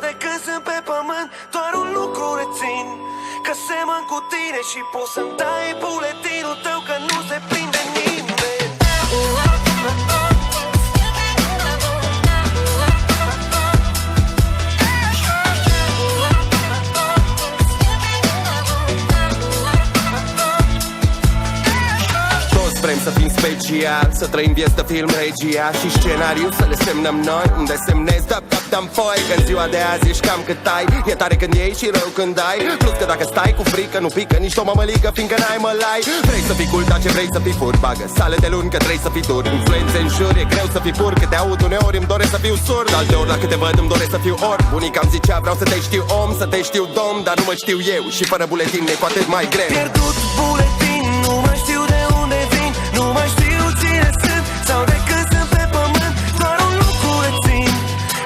de când sunt pe pământ, doar un lucru rețin, că semăn cu tine și poți să-mi dai buletinul tău, că nu se prinde nimeni. Vrem să fim special, să trăim vieți de film regia și scenariu să le semnăm noi, unde semnezi dăm foi, că în ziua de azi ești cam cât ai. E tare când iei și rău când ai. Plus că dacă stai cu frică nu pică nici o mămăligă, fiindcă n-ai mălai. Vrei să fii cool, dar ce vrei să fii fur, bagă sale de luni că trebuie să fii dur. Influențe în jur, e greu să fii pur, că te aud uneori îmi doresc să fiu surd. Alteori la câte văd îmi doresc să fiu orb. Bunica îmi zicea vreau să te știu om, să te știu domn, dar nu mă știu eu și fără buletin e cu atât mai greu. Pierdut buletin, nu mai știu de unde vin, nu mai știu cine sunt sau de când sunt pe pământ, doar un lucru rețin,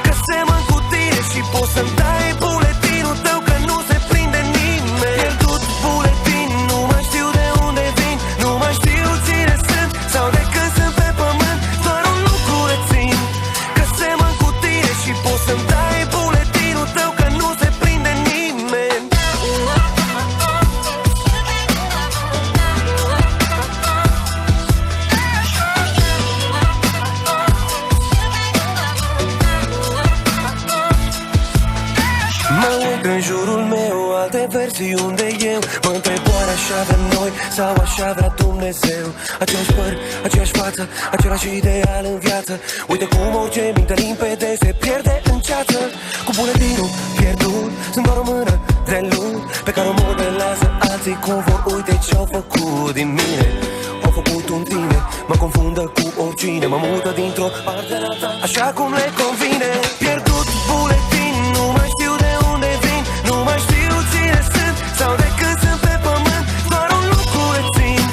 că semăn cu tine și poți să-mi dai buletinul tău, că nu se prinde nimeni. Pierdut buletin, nu mai știu de unde vin, nu mai știu cine sunt sau de când sunt pe pământ, doar un lucru rețin, că semăn cu tine și poți să-mi dai buletinul tău, că nu se prinde nimeni. Mă uit în jurul meu, alte versiuni de eu. Mă întreb oare așa vrem noi sau așa vrea Dumnezeu. Același păr, aceeași față, același ideal în viață. Uite cum orice minte limpede se pierde în ceață. Cu buletinul pierdut, sunt doar o mână de lut pe care o modelează alții cum vor. Uite ce-au făcut din mine, au făcut un tine. Mă confundă cu oricine, mă mută dintr-o parte în alta, așa cum le convine. Pierdut buletin, nu mai știu de unde vin, nu mai știu cine sunt sau de când sunt pe pământ, doar un lucru rețin,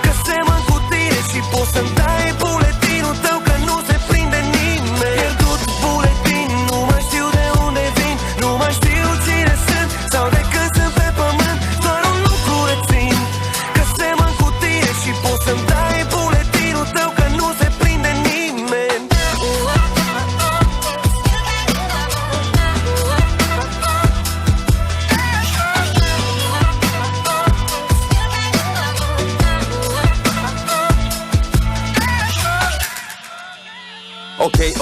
că semăn cu tine și poți să-mi dai buletinul tău, că nu se prinde nimeni. Pierdut buletin, nu mai știu de unde vin, nu mai știu cine sunt sau de când sunt pe pământ, doar un lucru rețin, că semăn cu tine și poți să-mi dai buletinul tău, că nu se prinde nimeni.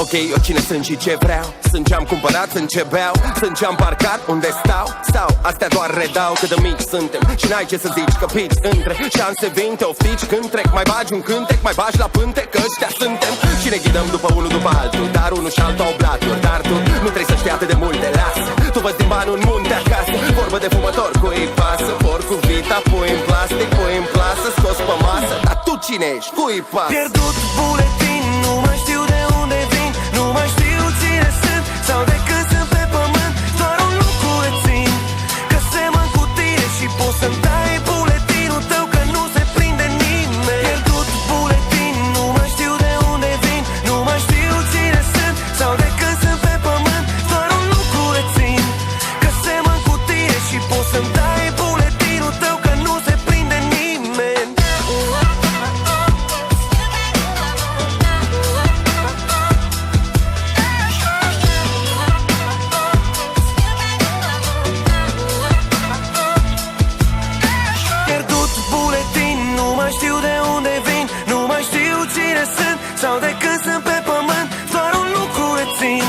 Ok, eu cine sunt și ce vreau. Sunt ce-am cumpărat, sunt ce beau, sunt ce-am parcat, unde stau. Sau astea doar redau, cât de mici suntem și n-ai ce să zici, că pici între șanse vin, te oftici când trec. Mai bagi un cântec, mai bagi la pântec, că ăștia suntem. Și ne ghidăm după unul după altul, dar unul și altul au blaturi. Dar tu nu trebuie să știi atât de multe, lasă. Tu văzi din bani un munte acasă, vorbă de fumător, cui pasă. Por cu vita, pui în plastic, pui în plasă, scos pe masă. Dar tu cine ești, cui pasă? Pierdut buletin, nu mai știu de unde vin, nu mai știu cine sunt sau de când sunt pe pământ, doar un lucru rețin, că semăn cu tine și poți să-mi dai buletinul tău, că nu se prinde nimeni. Pierdut buletin, nu mai știu de unde vin, nu mai știu cine sunt sau de când sunt pe pământ, doar un lucru rețin, că semăn cu tine și poți să-mi dai buletinul tău, că nu se prinde nimeni. Pierdut buletin, nu mai știu de unde vin, nu mai știu cine sunt sau de când sunt pe pământ, doar un lucru rețin,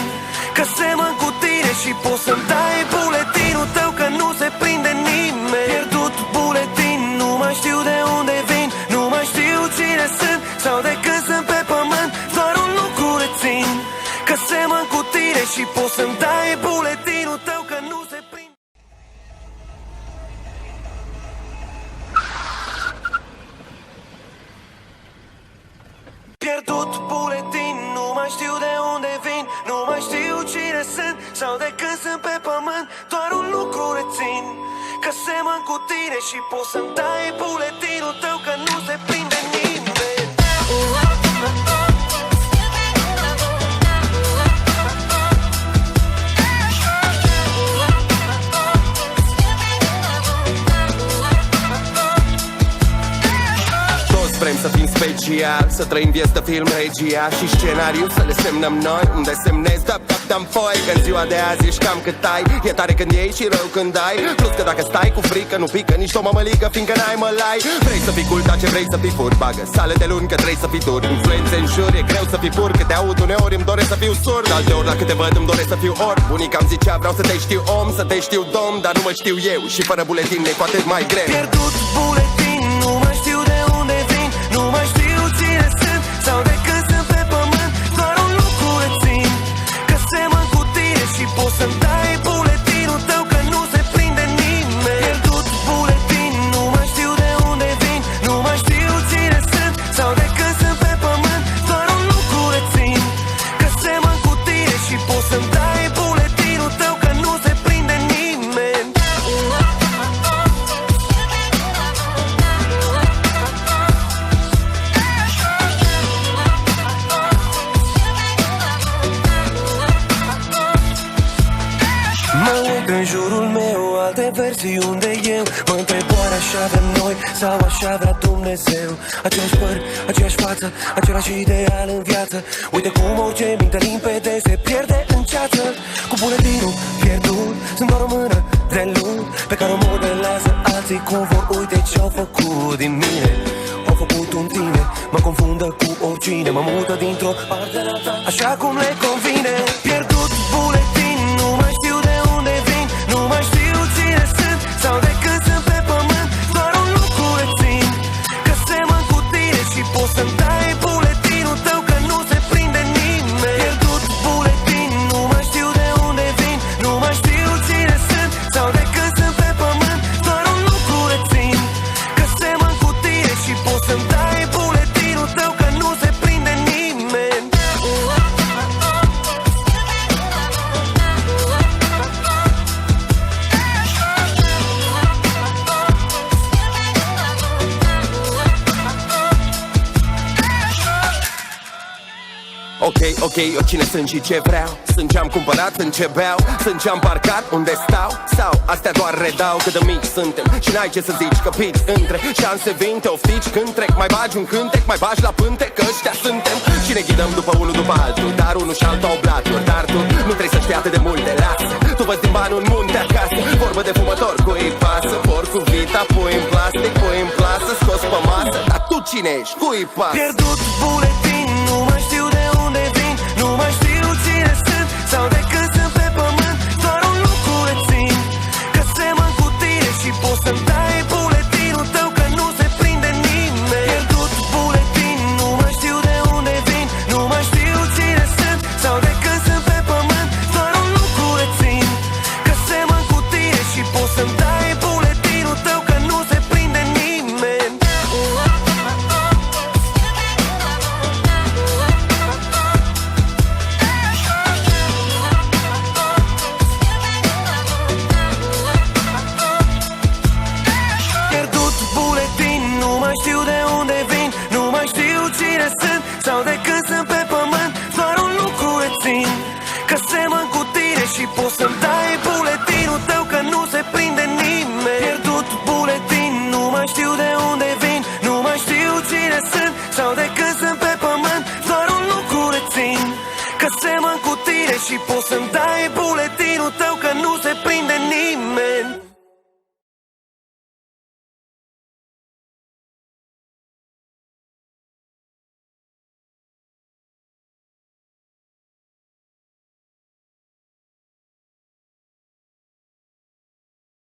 că semăn cu tine și poți să-mi dai buletinul tău, că nu se prinde nimeni. Pierdut buletin, nu mai știu de unde vin, nu mai știu cine sunt sau de când sunt pe pământ, doar un lucru rețin, că semăn cu tine și poți să-mi dai buletinul tău, că nu se prinde. Pierdut buletin, nu mai știu de unde vin, nu mai știu cine sunt sau de când sunt pe pământ, doar un lucru rețin, că semăn cu tine și poți să-mi dai buletinul tău, că nu se prinde nimeni. vrem să fim special, să trăim vieți de film regia și scenariu să le semnăm noi. Unde semnezi, dăm foi, că în ziua de azi ești cam cât ai. E tare când iei și rău când ai. Plus că dacă stai cu frică nu pică nici o mămăligă, fiindcă n-ai mălai. Vrei să fii cool, dar ce vrei să fii fur? Bagă sale de luni că trebuie să fii dur. Influențe în jur, e greu să fii pur. Că te aud uneori îmi doresc să fiu surd, alteori la câte văd îmi doresc să fiu orb. Bunica îmi zicea vreau să te știu om, să te știu domn, dar nu mă știu eu. Și fără buletin e cu atât mai greu. Pierdut buletin, nu mai știu de unde vin, nu mai știu cine sunt sau de când sunt pe pământ. Doar un lucru rețin, că semăn cu tine și poți să-mi dai buletinul tău, că nu se prinde nimeni. Pierdut buletin, nu mai știu de unde vin, nu mai știu cine sunt sau de când sunt pe pământ. Doar un lucru rețin, că semăn cu tine și poți să-mi dai buletinul tău, că nu se prinde nimeni. Mă uit în jurul meu, alte versiuni de eu. Mă întreb oare așa vrem noi sau așa vrea Dumnezeu. Același păr, aceeași față, același ideal în viață. Uite cum orice minte limpede se pierde în ceață. Cu buletinul pierdut, sunt doar o mână de lut pe care o modelează alții cum vor. Uite ce-au făcut din mine, au făcut un tine. Mă confundă cu oricine, mă mută dintr-o parte la alta, așa cum le convine. Pierdut buletin, nu mai știu de unde vin, nu mai știu cine sunt sau de când sunt pe pământ. Doar un lucru rețin, că semăn cu tine și poți să-mi dai buletinul tău, că nu se prinde nimeni. Pierdut buletin, nu mai știu de unde vin, nu mai știu cine sunt sau de când sunt pe pământ. Doar un lucru rețin, că semăn cu tine și poți să-mi dai buletinul tău, că nu se prinde nimeni. Ok, eu cine sunt și ce vreau. Sunt ce-am cumpărat, sunt ce beau, sunt ce-am parcat, unde stau. Sau astea doar redau, că de mici suntem și n-ai ce să zici, că pici între șanse vin, te oftici când trec. Mai bagi un cântec, mai bagi la pântec, că ăștia suntem. Și ne ghidăm după unul după altul, dar unul și altul au blaturi. Dar tu nu trebuie să știi atât de multe, lasă. Tu văd din bani un munte acasă, vorbă de fumător, cui pasă. Por cu vita, pui în plastic, pui în plasă, scos pe masă. Dar tu cine ești, cui pasă? Pierdut buletin, nu mai știu de unde vin, nu mai știu cine sunt sau de când sunt pe pământ. Doar un lucru rețin, că semăn cu tine și poți să-mi dai